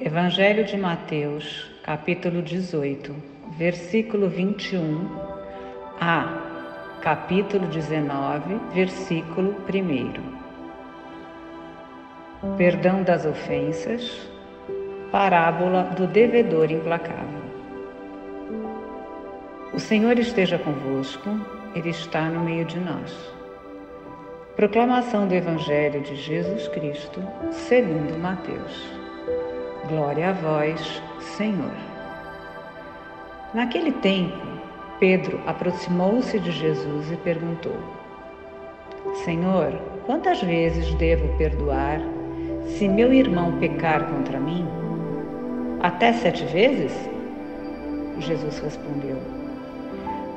Evangelho de Mateus, capítulo 18, versículo 21 a capítulo 19, versículo 1. Perdão das ofensas, parábola do devedor implacável. O Senhor esteja convosco, Ele está no meio de nós. Proclamação do Evangelho de Jesus Cristo, segundo Mateus. Glória a vós, Senhor. Naquele tempo, Pedro aproximou-se de Jesus e perguntou: Senhor, quantas vezes devo perdoar se meu irmão pecar contra mim? Até 7 vezes? Jesus respondeu: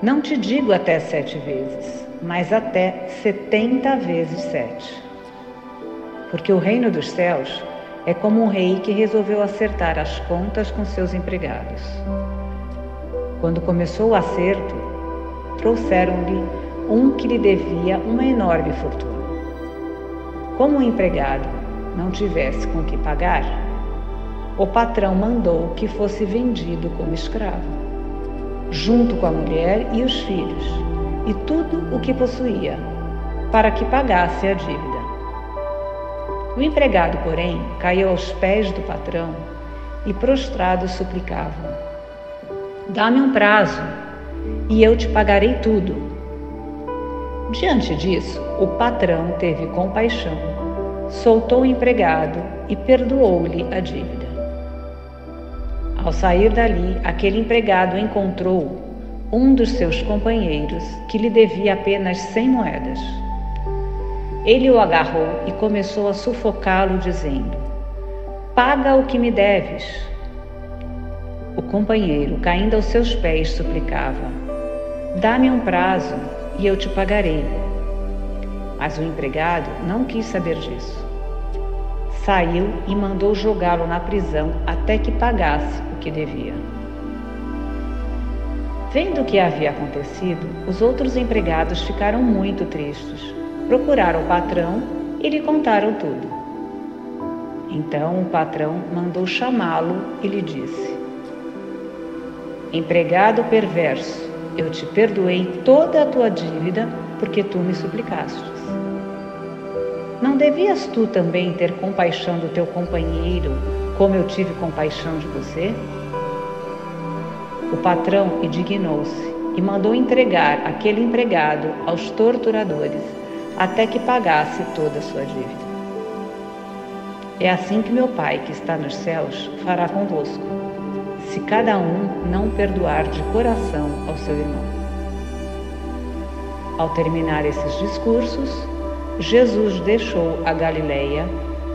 Não te digo até 7 vezes, mas até 70 vezes 7. Porque o reino dos céus é como um rei que resolveu acertar as contas com seus empregados. Quando começou o acerto, trouxeram-lhe um que lhe devia uma enorme fortuna. Como o empregado não tivesse com que pagar, o patrão mandou que fosse vendido como escravo, junto com a mulher e os filhos, e tudo o que possuía, para que pagasse a dívida. O empregado, porém, caiu aos pés do patrão e, prostrado, suplicava: Dá-me um prazo, e eu te pagarei tudo. Diante disso, o patrão teve compaixão, soltou o empregado e perdoou-lhe a dívida. Ao sair dali, aquele empregado encontrou um dos seus companheiros que lhe devia apenas 100 moedas. Ele o agarrou e começou a sufocá-lo, dizendo: Paga o que me deves. O companheiro, caindo aos seus pés, suplicava: Dá-me um prazo e eu te pagarei. Mas o empregado não quis saber disso. Saiu e mandou jogá-lo na prisão até que pagasse o que devia. Vendo o que havia acontecido, os outros empregados ficaram muito tristes. Procuraram o patrão e lhe contaram tudo. Então o patrão mandou chamá-lo e lhe disse: Empregado perverso, eu te perdoei toda a tua dívida porque tu me suplicastes. Não devias tu também ter compaixão do teu companheiro, como eu tive compaixão de você? O patrão indignou-se e mandou entregar aquele empregado aos torturadores, até que pagasse toda a sua dívida. É assim que meu Pai, que está nos céus, fará convosco, se cada um não perdoar de coração ao seu irmão. Ao terminar esses discursos, Jesus deixou a Galileia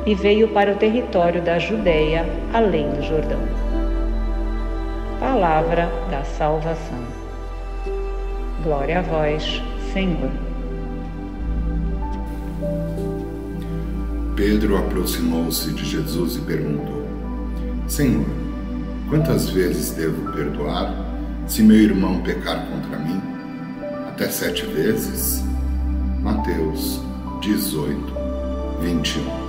e veio para o território da Judeia, além do Jordão. Palavra da salvação. Glória a vós, Senhor. Pedro aproximou-se de Jesus e perguntou: Senhor, quantas vezes devo perdoar se meu irmão pecar contra mim? Até 7 vezes? Mateus 18, 21.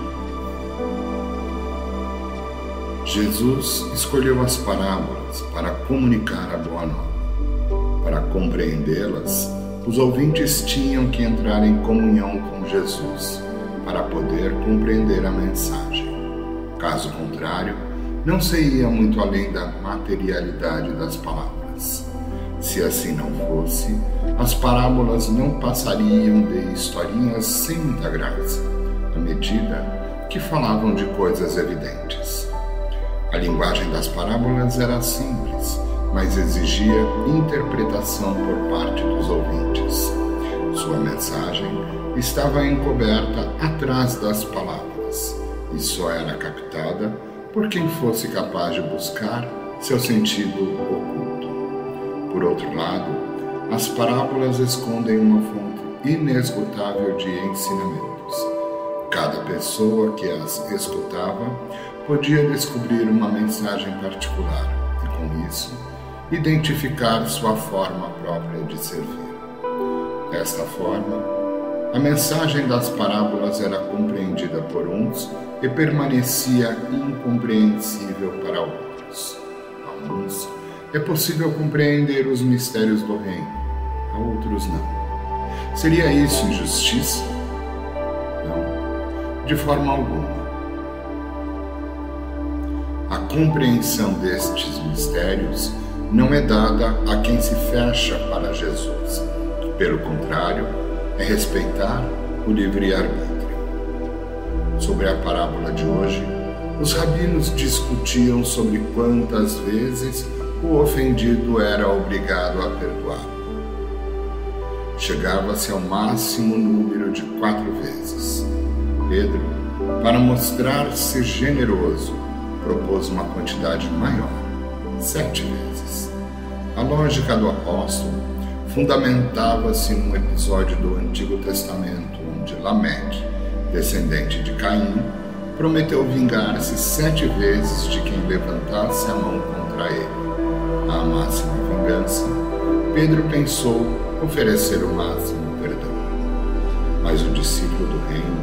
Jesus escolheu as parábolas para comunicar a boa nova. Para compreendê-las, os ouvintes tinham que entrar em comunhão com Jesus, para poder compreender a mensagem. Caso contrário, não se ia muito além da materialidade das palavras. Se assim não fosse, as parábolas não passariam de historinhas sem muita graça, à medida que falavam de coisas evidentes. A linguagem das parábolas era simples, mas exigia interpretação por parte dos ouvintes. Sua mensagem estava encoberta atrás das palavras e só era captada por quem fosse capaz de buscar seu sentido oculto. Por outro lado, as parábolas escondem uma fonte inesgotável de ensinamentos. Cada pessoa que as escutava podia descobrir uma mensagem particular e, com isso, identificar sua forma própria de servir. Desta forma, A mensagem das parábolas era compreendida por uns e permanecia incompreensível para outros. A uns é possível compreender os mistérios do reino, a outros não. Seria isso injustiça? Não, de forma alguma. A compreensão destes mistérios não é dada a quem se fecha para Jesus. Pelo contrário, é respeitar o livre-arbítrio. Sobre a parábola de hoje, os rabinos discutiam sobre quantas vezes o ofendido era obrigado a perdoar. Chegava-se ao máximo número de 4 vezes. Pedro, para mostrar-se generoso, propôs uma quantidade maior, 7 vezes. A lógica do apóstolo fundamentava-se num episódio do Antigo Testamento, onde Lameque, descendente de Caim, prometeu vingar-se 7 vezes de quem levantasse a mão contra ele. À máxima vingança, Pedro pensou oferecer o máximo perdão. Mas o discípulo do reino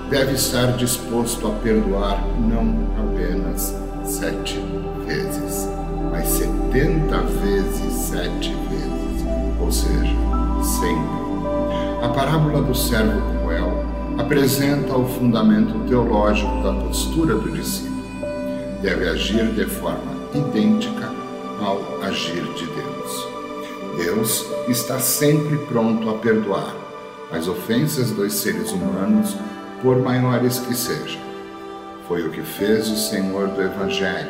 deve estar disposto a perdoar não apenas 7 vezes, mas 70 vezes 7 vezes, ou seja, sempre. A parábola do servo cruel apresenta o fundamento teológico da postura do discípulo. Deve agir de forma idêntica ao agir de Deus. Deus está sempre pronto a perdoar as ofensas dos seres humanos, por maiores que sejam. Foi o que fez o Senhor do Evangelho,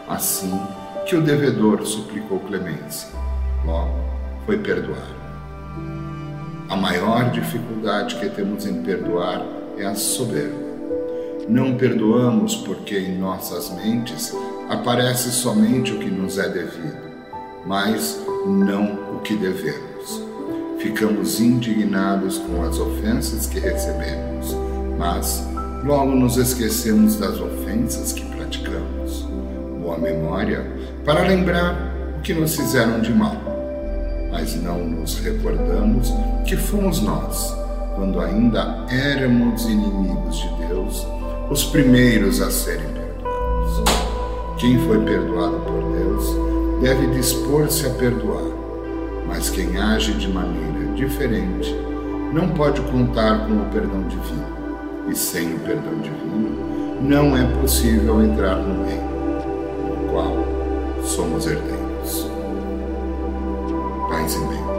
assim que o devedor suplicou clemência. Logo, foi perdoar. A maior dificuldade que temos em perdoar é a soberba. Não perdoamos porque em nossas mentes aparece somente o que nos é devido, mas não o que devemos. Ficamos indignados com as ofensas que recebemos, mas logo nos esquecemos das ofensas que praticamos. Boa memória para lembrar o que nos fizeram de mal, mas não nos recordamos que fomos nós, quando ainda éramos inimigos de Deus, os primeiros a serem perdoados. Quem foi perdoado por Deus deve dispor-se a perdoar, mas quem age de maneira diferente não pode contar com o perdão divino. E sem o perdão divino, não é possível entrar no reino, do qual somos herdeiros. Paz e bem.